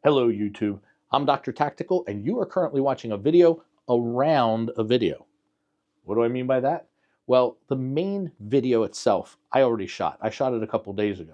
Hello YouTube, I'm Dr. Tactical and you are currently watching a video around a video. What do I mean by that? Well, the main video itself, I already shot. I shot it a couple days ago.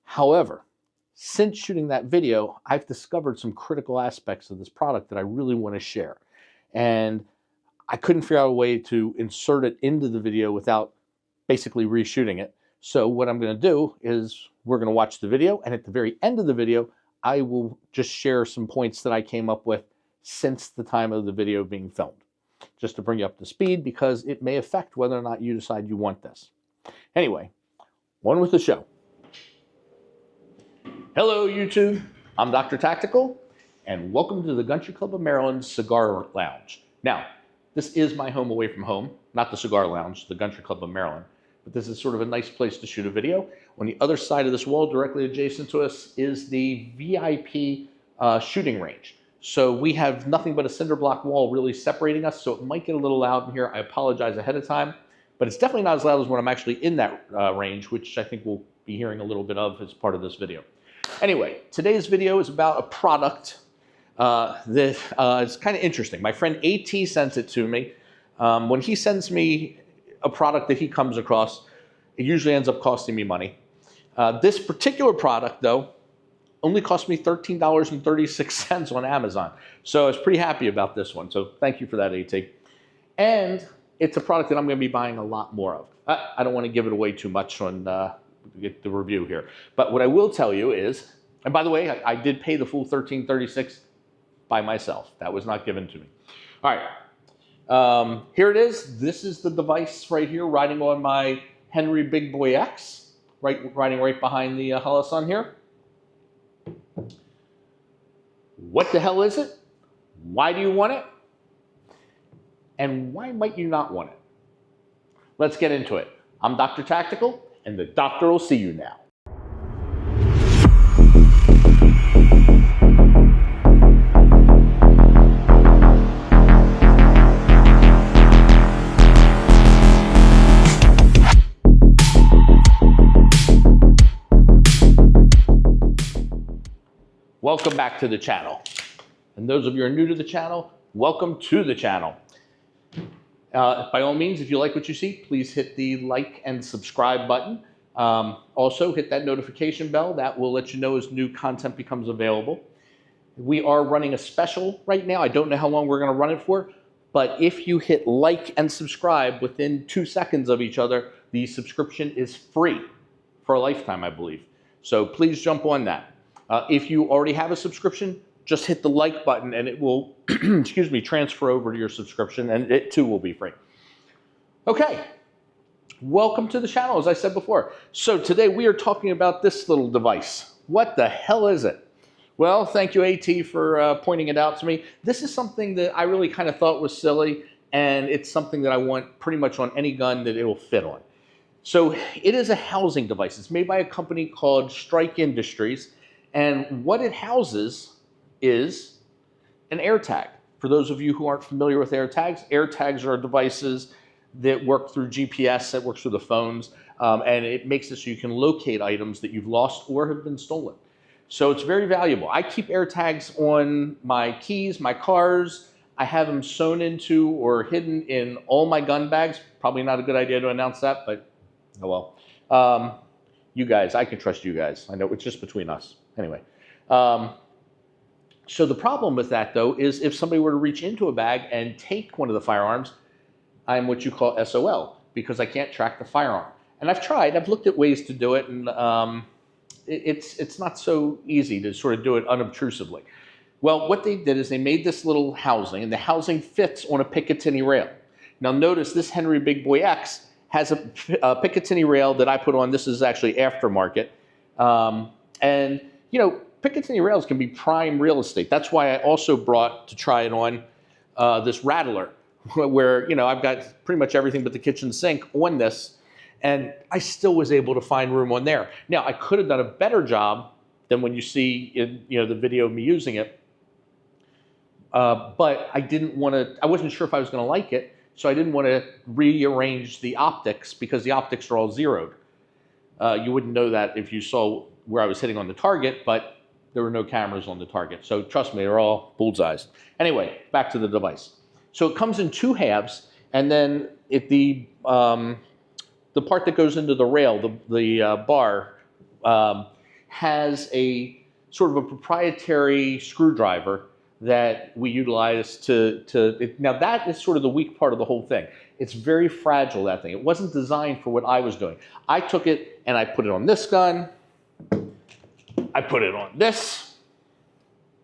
However, since shooting that video, I've discovered some critical aspects of this product that I really want to share. And I couldn't figure out a way to insert it into the video without basically reshooting it. So what I'm going to do is we're going to watch the video, and at the very end of the video, I will just share some points that I came up with since the time of the video being filmed, just to bring you up to speed because it may affect whether or not you decide you want this. Anyway, on with the show. Hello YouTube, I'm Dr. Tactical and welcome to the Country Club of Maryland Cigar Lounge. Now, this is my home away from home, not the Cigar Lounge, the Country Club of Maryland, but this is sort of a nice place to shoot a video. On the other side of this wall, directly adjacent to us, is the VIP shooting range. So we have nothing but a cinder block wall really separating us, so it might get a little loud in here. I apologize ahead of time, but it's definitely not as loud as when I'm actually in that range, which I think we'll be hearing a little bit of as part of this video. Anyway, today's video is about a product that is kind of interesting. My friend AT sent it to me. When he sends me a product that he comes across, it usually ends up costing me money. This particular product, though, only cost me $13.36 on Amazon. So I was pretty happy about this one. So thank you for that, AT. And it's a product that I'm going to be buying a lot more of. I don't want to give it away too much on the review here. But what I will tell you is, and by the way, I did pay the full $13.36 by myself. That was not given to me. All right. Here it is. This is the device right here riding on my Henry Big Boy X, riding right behind the Holosun here. What the hell is it? Why do you want it? And why might you not want it? Let's get into it. I'm Dr. Tactical, and the doctor will see you now. Welcome back to the channel. And those of you who are new to the channel, welcome to the channel. By all means, if you like what you see, please hit the like and subscribe button. Also, hit that notification bell. That will let you know as new content becomes available. We are running a special right now. I don't know how long we're going to run it for, but if you hit like and subscribe within 2 seconds of each other, the subscription is free for a lifetime, I believe. So please jump on that. If you already have a subscription, just hit the like button and it will, excuse me, transfer over to your subscription and it too will be free. Okay, welcome to the channel, as I said before. So today we are talking about this little device. What the hell is it? Well, thank you AT for pointing it out to me. This is something that I really kind of thought was silly, and it's something that I want pretty much on any gun that it will fit on. So it is a housing device. It's made by a company called Strike Industries. And what it houses is an AirTag. For those of you who aren't familiar with AirTags are devices that work through GPS, that works through the phones, and it makes it so you can locate items that you've lost or have been stolen. So it's very valuable. I keep AirTags on my keys, my cars. I have them sewn into or hidden in all my gun bags. Probably not a good idea to announce that, but oh well. You guys, I can trust you guys. I know it's just between us. Anyway, so the problem with that, though, is if somebody were to reach into a bag and take one of the firearms, I'm what you call SOL, because I can't track the firearm. And I've tried. I've looked at ways to do it, and it's not so easy to sort of do it unobtrusively. Well, what they did is they made this little housing, and the housing fits on a Picatinny rail. Now, notice this Henry Big Boy X has a Picatinny rail that I put on. This is actually aftermarket. And, you know, Picatinny rails can be prime real estate. That's why I also brought to try it on this Rattler, where, you know, I've got pretty much everything but the kitchen sink on this, and I still was able to find room on there. Now, I could have done a better job than when you see in, you know, the video of me using it, but I didn't want to, I wasn't sure if I was going to like it, so I didn't want to rearrange the optics because the optics are all zeroed. You wouldn't know that if you saw where I was hitting on the target, but there were no cameras on the target. So trust me, they're all bullseyes. Anyway, back to the device. So it comes in two halves, and then the part that goes into the rail, the bar, has a sort of a proprietary screwdriver that we utilize now that is sort of the weak part of the whole thing. It's very fragile, that thing. It wasn't designed for what I was doing. I took it and I put it on this gun. I put it on this.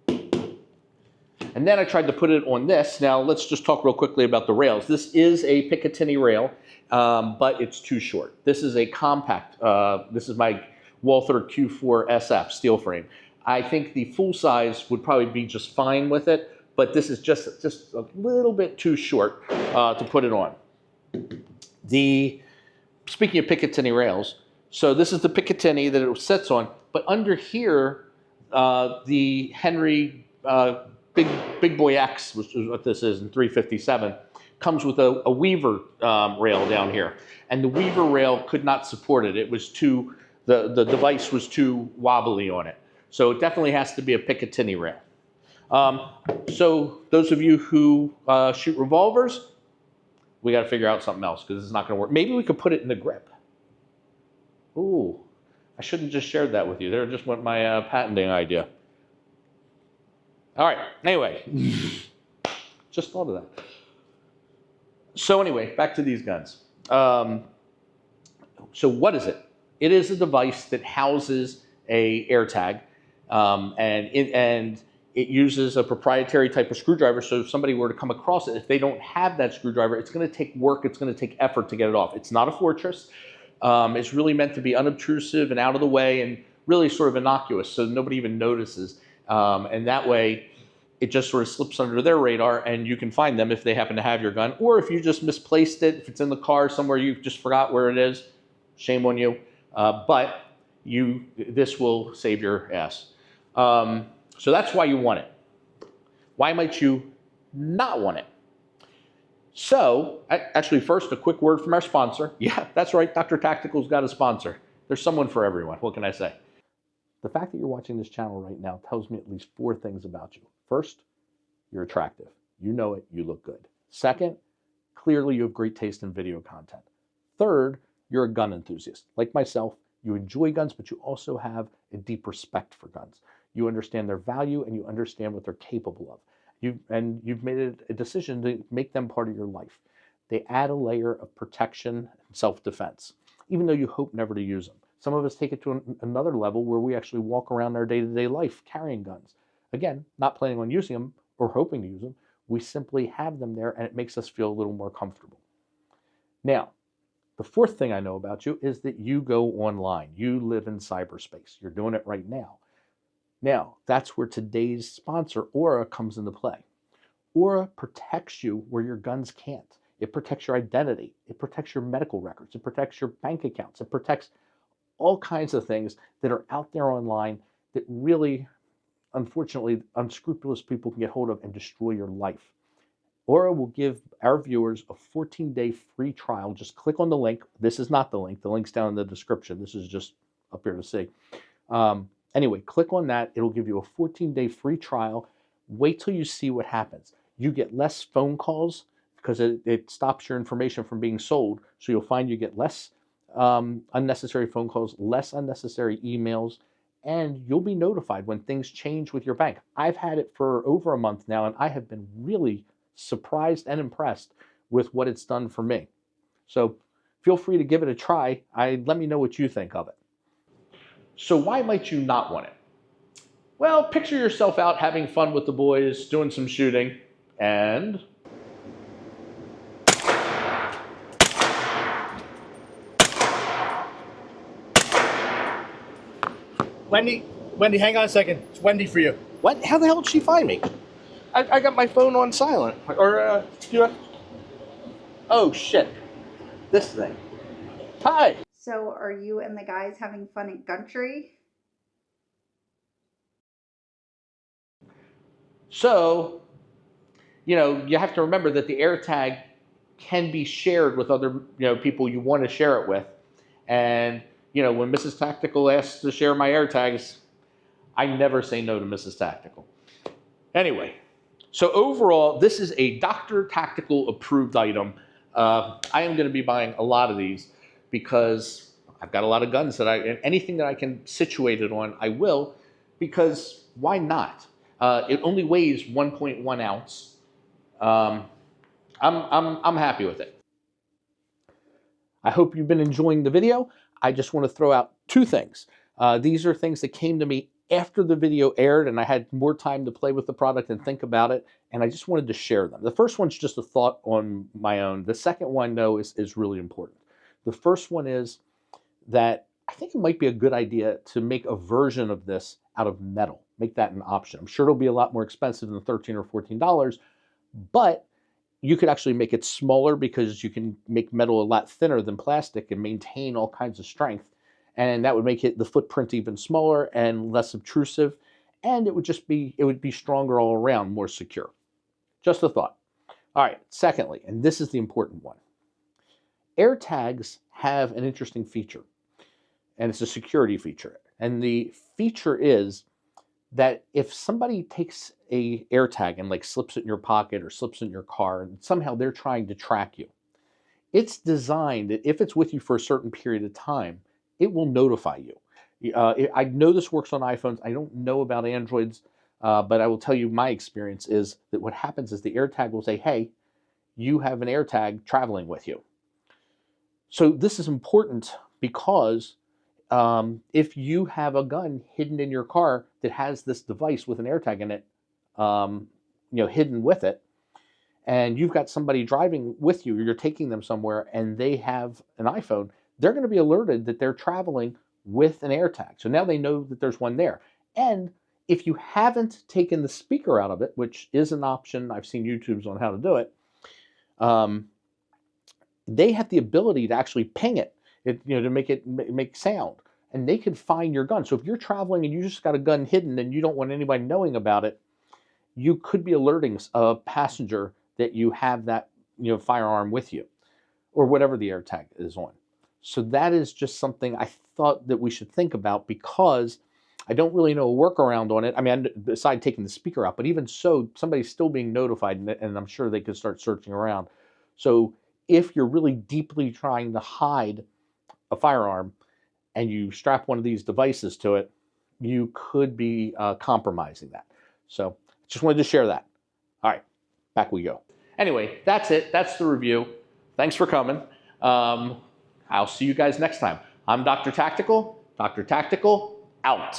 And then I tried to put it on this. Now let's just talk real quickly about the rails. This is a Picatinny rail, but it's too short. This is a compact, this is my Walther Q4 SF steel frame. I think the full size would probably be just fine with it, but this is just a little bit too short to put it on. Speaking of Picatinny rails, so this is the Picatinny that it sits on, but under here, the Henry Big Boy X, which is what this is in 357, comes with a Weaver rail down here. And the Weaver rail could not support it. It was too, the device was too wobbly on it. So it definitely has to be a Picatinny rail. So those of you who shoot revolvers, we got to figure out something else because it's not going to work. Maybe we could put it in the grip. Ooh, I shouldn't have just shared that with you. There just went my patenting idea. All right, anyway, just thought of that. So anyway, back to these guns. So what is it? It is a device that houses a AirTag, and it uses a proprietary type of screwdriver. So if somebody were to come across it, if they don't have that screwdriver, it's going to take work, it's going to take effort to get it off. It's not a Fortress. It's really meant to be unobtrusive and out of the way and really sort of innocuous, so nobody even notices. And that way, it just sort of slips under their radar, and you can find them if they happen to have your gun. Or if you just misplaced it, if it's in the car somewhere you just forgot where it is, shame on you. But this will save your ass. So that's why you want it. Why might you not want it? So, actually, first, a quick word from our sponsor. Yeah, that's right, Dr. Tactical's got a sponsor. There's someone for everyone. What can I say? The fact that you're watching this channel right now tells me at least 4 things about you. First, you're attractive. You know it, you look good. Second, clearly you have great taste in video content. Third, you're a gun enthusiast. Like myself, you enjoy guns, but you also have a deep respect for guns. You understand their value and you understand what they're capable of. You've made a decision to make them part of your life. They add a layer of protection and self-defense, even though you hope never to use them. Some of us take it to another level where we actually walk around our day-to-day life carrying guns. Again, not planning on using them or hoping to use them. We simply have them there and it makes us feel a little more comfortable. Now, the 4th thing I know about you is that you go online. You live in cyberspace. You're doing it right now. Now, that's where today's sponsor, Aura, comes into play. Aura protects you where your guns can't. It protects your identity. It protects your medical records. It protects your bank accounts. It protects all kinds of things that are out there online that really, unfortunately, unscrupulous people can get hold of and destroy your life. Aura will give our viewers a 14-day free trial. Just click on the link. This is not the link. The link's down in the description. This is just up here to see. Anyway, click on that. It'll give you a 14-day free trial. Wait till you see what happens. You get less phone calls because it stops your information from being sold. So you'll find you get less unnecessary phone calls, less unnecessary emails, and you'll be notified when things change with your bank. I've had it for over a month now, and I have been really surprised and impressed with what it's done for me. So feel free to give it a try. Let me know what you think of it. So why might you not want it? Well, picture yourself out having fun with the boys, doing some shooting, and Wendy, hang on a second. It's Wendy for you. what? How the hell did she find me? I got my phone on silent. Or oh shit, this thing. Hi. So are you and the guys having fun at Gumtree? So, you have to remember that the AirTag can be shared with other, people you want to share it with. And, when Mrs. Tactical asks to share my AirTags, I never say no to Mrs. Tactical. Anyway, so overall, this is a Dr. Tactical approved item. I am going to be buying a lot of these because I've got a lot of guns and anything that I can situate it on, I will, because why not? It only weighs 1.1 ounce. I'm happy with it. I hope you've been enjoying the video. I just want to throw out two things. These are things that came to me after the video aired and I had more time to play with the product and think about it, and I just wanted to share them. The first one's just a thought on my own. The second one, though, is really important. The first one is that I think it might be a good idea to make a version of this out of metal. Make that an option. I'm sure it'll be a lot more expensive than $13 or $14, but you could actually make it smaller because you can make metal a lot thinner than plastic and maintain all kinds of strength. And that would make the footprint even smaller and less obtrusive. And it would be stronger all around, more secure. Just a thought. All right, secondly, and this is the important one. AirTags have an interesting feature, and it's a security feature. And the feature is that if somebody takes a AirTag and like slips it in your pocket or slips it in your car, and somehow they're trying to track you, it's designed that if it's with you for a certain period of time, it will notify you. I know this works on iPhones. I don't know about Androids, but I will tell you my experience is that what happens is the AirTag will say, hey, you have an AirTag traveling with you. So this is important because if you have a gun hidden in your car that has this device with an AirTag in it, hidden with it, and you've got somebody driving with you, you're taking them somewhere, and they have an iPhone, they're going to be alerted that they're traveling with an AirTag. So now they know that there's one there. And if you haven't taken the speaker out of it, which is an option, I've seen YouTubes on how to do it, they have the ability to actually ping it, to make sound, and they can find your gun. So if you're traveling and you just got a gun hidden and you don't want anybody knowing about it, you could be alerting a passenger that you have that firearm with you, or whatever the AirTag is on. So that is just something I thought that we should think about, because I don't really know a workaround on it. I mean, besides taking the speaker out, but even so, somebody's still being notified, and I'm sure they could start searching around. So if you're really deeply trying to hide a firearm and you strap one of these devices to it, you could be compromising that. So just wanted to share that. All right, back we go. Anyway, that's it. That's the review. Thanks for coming. I'll see you guys next time. I'm Dr. Tactical. Dr. Tactical, out.